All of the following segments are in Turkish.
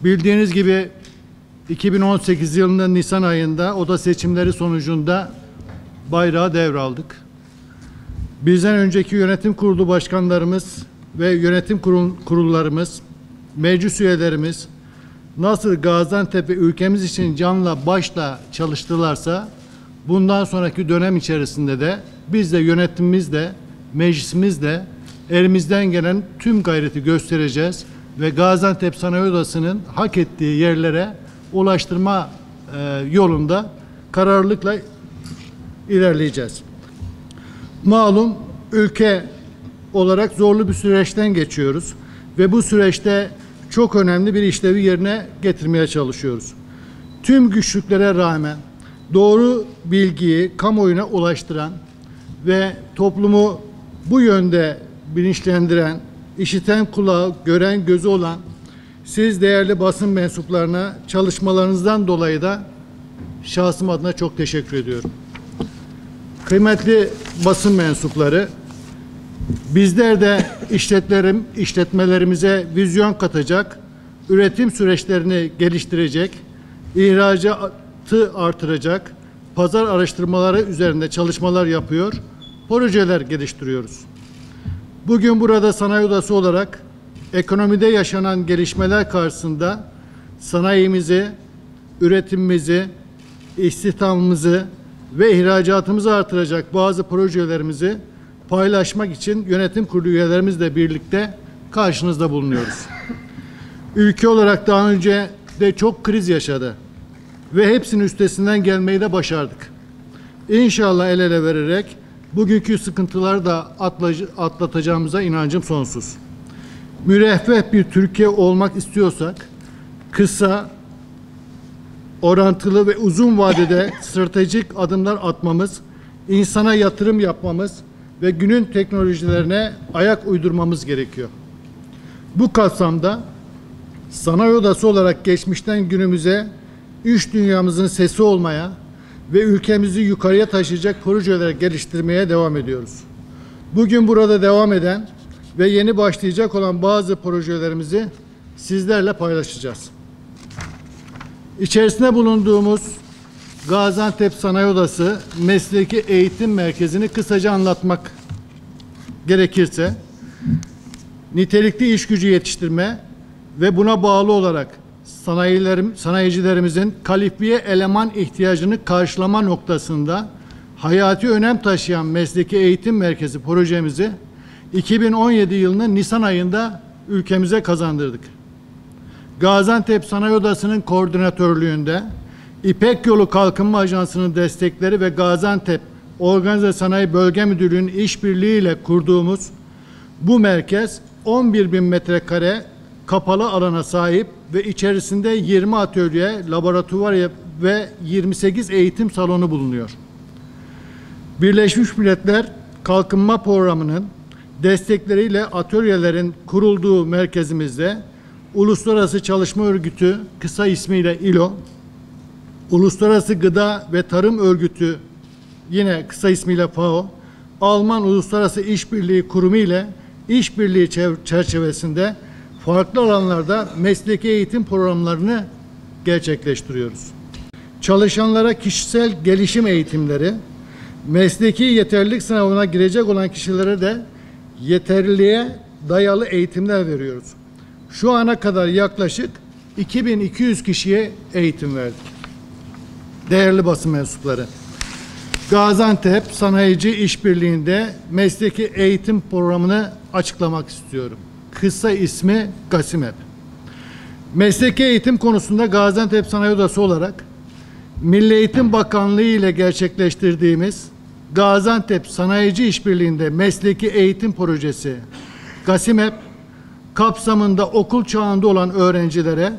Bildiğiniz gibi 2018 yılının Nisan ayında oda seçimleri sonucunda bayrağı devraldık. Bizden önceki yönetim kurulu başkanlarımız ve yönetim kurullarımız, meclis üyelerimiz nasıl Gaziantep ve ülkemiz için canla başla çalıştılarsa bundan sonraki dönem içerisinde de biz de yönetimimiz de meclisimiz de elimizden gelen tüm gayreti göstereceğiz ve Gaziantep Sanayi Odası'nın hak ettiği yerlere ulaştırma yolunda kararlılıkla ilerleyeceğiz. Malum ülke olarak zorlu bir süreçten geçiyoruz ve bu süreçte çok önemli bir işlevi yerine getirmeye çalışıyoruz. Tüm güçlüklere rağmen doğru bilgiyi kamuoyuna ulaştıran ve toplumu bu yönde bilinçlendiren, işiten kulağı, gören gözü olan siz değerli basın mensuplarına çalışmalarınızdan dolayı da şahsım adına çok teşekkür ediyorum. Kıymetli basın mensupları, bizler de işletmelerimize vizyon katacak, üretim süreçlerini geliştirecek, ihracatı artıracak, pazar araştırmaları üzerinde çalışmalar yapıyor, projeler geliştiriyoruz. Bugün burada sanayi odası olarak ekonomide yaşanan gelişmeler karşısında sanayimizi, üretimimizi, istihdamımızı ve ihracatımızı artıracak bazı projelerimizi paylaşmak için yönetim kurulu üyelerimizle birlikte karşınızda bulunuyoruz. Ülke olarak daha önce de çok kriz yaşadı ve hepsinin üstesinden gelmeyi de başardık. İnşallah el ele vererek bugünkü sıkıntıları da atlatacağımıza inancım sonsuz. Müreffeh bir Türkiye olmak istiyorsak kısa, orantılı ve uzun vadede stratejik adımlar atmamız, insana yatırım yapmamız ve günün teknolojilerine ayak uydurmamız gerekiyor. Bu kapsamda sanayi odası olarak geçmişten günümüze iş dünyamızın sesi olmaya ve ülkemizi yukarıya taşıyacak projeler geliştirmeye devam ediyoruz. Bugün burada devam eden ve yeni başlayacak olan bazı projelerimizi sizlerle paylaşacağız. İçerisinde bulunduğumuz Gaziantep Sanayi Odası Mesleki Eğitim Merkezi'ni kısaca anlatmak gerekirse, nitelikli iş gücü yetiştirme ve buna bağlı olarak sanayicilerimizin kalifiye eleman ihtiyacını karşılama noktasında hayati önem taşıyan Mesleki Eğitim Merkezi projemizi 2017 yılının Nisan ayında ülkemize kazandırdık. Gaziantep Sanayi Odası'nın koordinatörlüğünde İpek Yolu Kalkınma Ajansı'nın destekleri ve Gaziantep Organize Sanayi Bölge Müdürlüğü'nün işbirliğiyle kurduğumuz bu merkez 11.000 metrekare kapalı alana sahip ve içerisinde 20 atölye, laboratuvar ve 28 eğitim salonu bulunuyor. Birleşmiş Milletler Kalkınma Programı'nın destekleriyle atölyelerin kurulduğu merkezimizde Uluslararası Çalışma Örgütü, kısa ismiyle ILO, Uluslararası Gıda ve Tarım Örgütü, yine kısa ismiyle FAO, Alman Uluslararası İşbirliği Kurumu ile işbirliği çerçevesinde farklı alanlarda mesleki eğitim programlarını gerçekleştiriyoruz. Çalışanlara kişisel gelişim eğitimleri, mesleki yeterlilik sınavına girecek olan kişilere de yeterliliğe dayalı eğitimler veriyoruz. Şu ana kadar yaklaşık 2200 kişiye eğitim verdik. Değerli basın mensupları, Gaziantep Sanayici İşbirliği'nde mesleki eğitim programını açıklamak istiyorum. Kısa ismi GASİMEP. Mesleki eğitim konusunda Gaziantep Sanayi Odası olarak Milli Eğitim Bakanlığı ile gerçekleştirdiğimiz Gaziantep Sanayici İşbirliği'nde mesleki eğitim projesi GASİMEP kapsamında okul çağında olan öğrencilere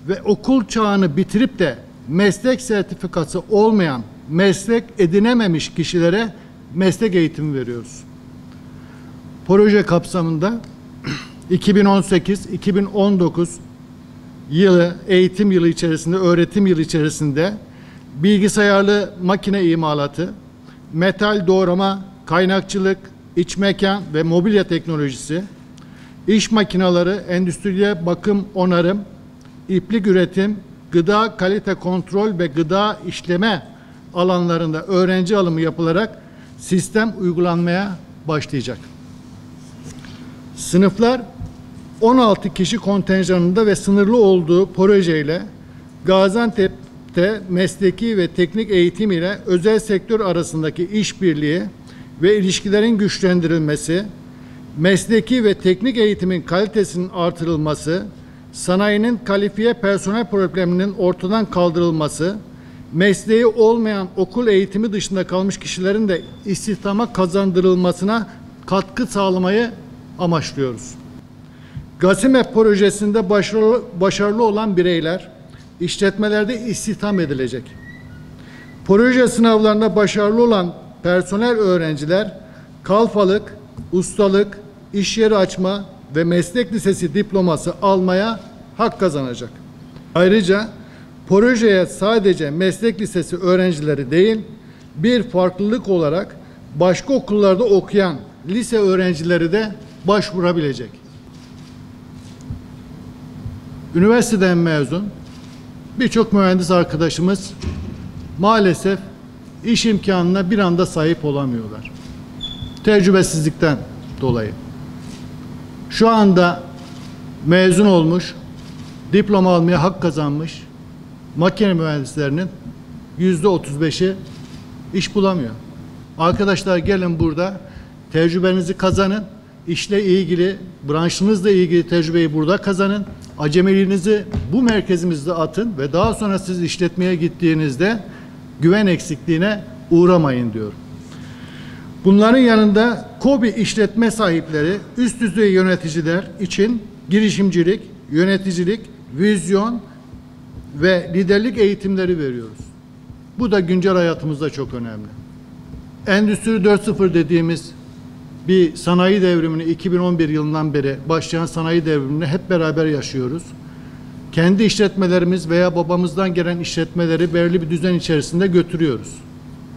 ve okul çağını bitirip de meslek sertifikası olmayan, meslek edinememiş kişilere meslek eğitimi veriyoruz. Proje kapsamında 2018-2019 yılı, eğitim yılı içerisinde, öğretim yılı içerisinde bilgisayarlı makine imalatı, metal doğrama, kaynakçılık, iç mekan ve mobilya teknolojisi, iş makineleri, endüstriye bakım onarım, iplik üretim, gıda kalite kontrol ve gıda işleme alanlarında öğrenci alımı yapılarak sistem uygulanmaya başlayacak. Sınıflar 16 kişi kontenjanında ve sınırlı olduğu projeyle Gaziantep'te mesleki ve teknik eğitim ile özel sektör arasındaki işbirliği ve ilişkilerin güçlendirilmesi, mesleki ve teknik eğitimin kalitesinin artırılması, sanayinin kalifiye personel probleminin ortadan kaldırılması, mesleği olmayan okul eğitimi dışında kalmış kişilerin de istihdama kazandırılmasına katkı sağlamayı amaçlıyoruz. GASİMEP projesinde başarılı olan bireyler işletmelerde istihdam edilecek. Proje sınavlarında başarılı olan personel öğrenciler kalfalık, ustalık, iş yeri açma ve meslek lisesi diploması almaya hak kazanacak. Ayrıca projeye sadece meslek lisesi öğrencileri değil, bir farklılık olarak başka okullarda okuyan lise öğrencileri de başvurabilecek. Üniversiteden mezun birçok mühendis arkadaşımız maalesef iş imkanına bir anda sahip olamıyorlar. Tecrübesizlikten dolayı. Şu anda mezun olmuş, diploma almaya hak kazanmış makine mühendislerinin %35'i iş bulamıyor. Arkadaşlar gelin burada tecrübenizi kazanın. İşle ilgili, branşınızla ilgili tecrübeyi burada kazanın. Acemiliğinizi bu merkezimizde atın ve daha sonra siz işletmeye gittiğinizde güven eksikliğine uğramayın diyorum. Bunların yanında KOBİ işletme sahipleri, üst düzey yöneticiler için girişimcilik, yöneticilik, vizyon ve liderlik eğitimleri veriyoruz. Bu da güncel hayatımızda çok önemli. Endüstri 4.0 dediğimiz bir sanayi devrimini 2011 yılından beri başlayan sanayi devrimini hep beraber yaşıyoruz. Kendi işletmelerimiz veya babamızdan gelen işletmeleri belirli bir düzen içerisinde götürüyoruz.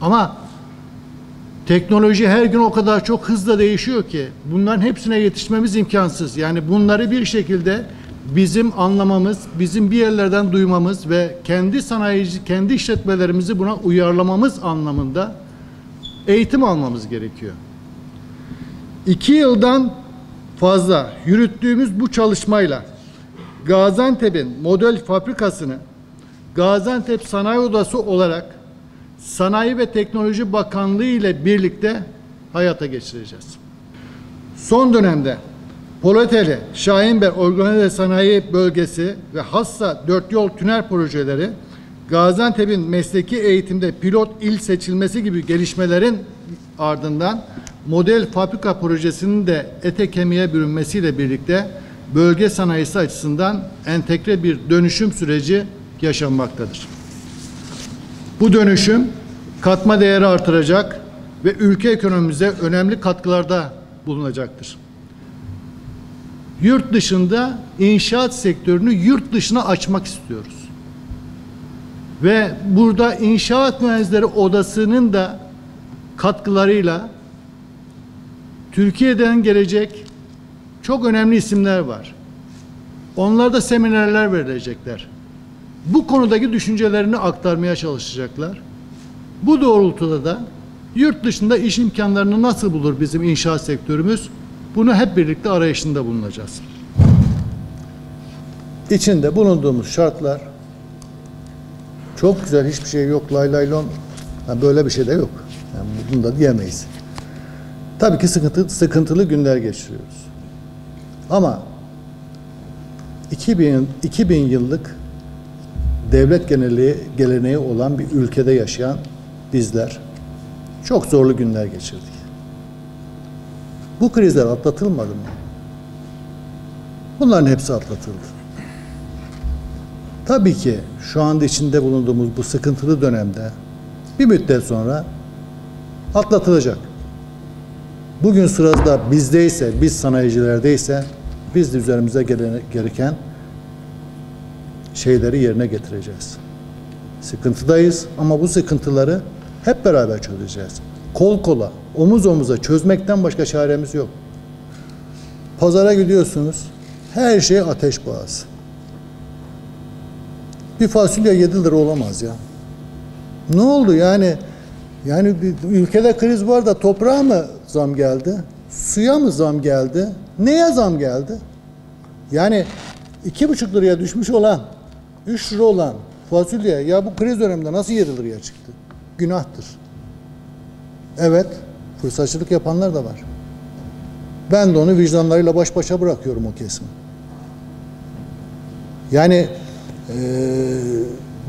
Ama teknoloji her gün o kadar çok hızla değişiyor ki bunların hepsine yetişmemiz imkansız. Yani bunları bir şekilde bizim anlamamız, bizim bir yerlerden duymamız ve kendi işletmelerimizi buna uyarlamamız anlamında eğitim almamız gerekiyor. 2 yıldan fazla yürüttüğümüz bu çalışmayla Gaziantep'in model fabrikasını Gaziantep Sanayi Odası olarak Sanayi ve Teknoloji Bakanlığı ile birlikte hayata geçireceğiz. Son dönemde Polateli, Şahinbey Organize Sanayi Bölgesi ve Hassa 4 yol tünel projeleri Gaziantep'in mesleki eğitimde pilot il seçilmesi gibi gelişmelerin ardından model fabrika projesinin de ete kemiğe bürünmesiyle birlikte bölge sanayisi açısından entegre bir dönüşüm süreci yaşanmaktadır. Bu dönüşüm katma değeri artıracak ve ülke ekonomimize önemli katkılarda bulunacaktır. Yurt dışında inşaat sektörünü yurt dışına açmak istiyoruz. Ve burada İnşaat Mühendisleri Odası'nın da katkılarıyla Türkiye'den gelecek çok önemli isimler var. Onlar da seminerler verecekler. Bu konudaki düşüncelerini aktarmaya çalışacaklar. Bu doğrultuda da yurt dışında iş imkanlarını nasıl bulur bizim inşaat sektörümüz? Bunu hep birlikte arayışında bulunacağız. İçinde bulunduğumuz şartlar çok güzel, hiçbir şey yok, lay lay lon. Yani böyle bir şey de yok. Yani bunu da diyemeyiz. Tabii ki sıkıntılı günler geçiriyoruz. Ama 2000 yıllık devlet geleneği olan bir ülkede yaşayan bizler çok zorlu günler geçirdik. Bu krizler atlatılmadı mı? Bunların hepsi atlatıldı. Tabii ki şu anda içinde bulunduğumuz bu sıkıntılı dönemde bir müddet sonra atlatılacak. Bugün sırada bizdeyse, biz sanayicilerdeyse biz de üzerimize gereken şeyleri yerine getireceğiz. Sıkıntıdayız ama bu sıkıntıları hep beraber çözeceğiz. Kol kola, omuz omuza çözmekten başka çaremiz yok. Pazara gidiyorsunuz, her şey ateş pahası. Bir fasulye 7 lira olamaz ya. Ne oldu yani? Yani ülkede kriz var da toprağa mı zam geldi? Suya mı zam geldi? Neye zam geldi? Yani 2,5 liraya düşmüş olan, 3 lira olan fasulye ya bu kriz döneminde nasıl 7 liraya çıktı? Günahtır. Evet, fırsatçılık yapanlar da var. Ben de onu vicdanlarıyla baş başa bırakıyorum o kesimi. Yani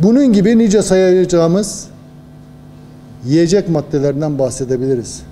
bunun gibi nice sayacağımız yiyecek maddelerinden bahsedebiliriz.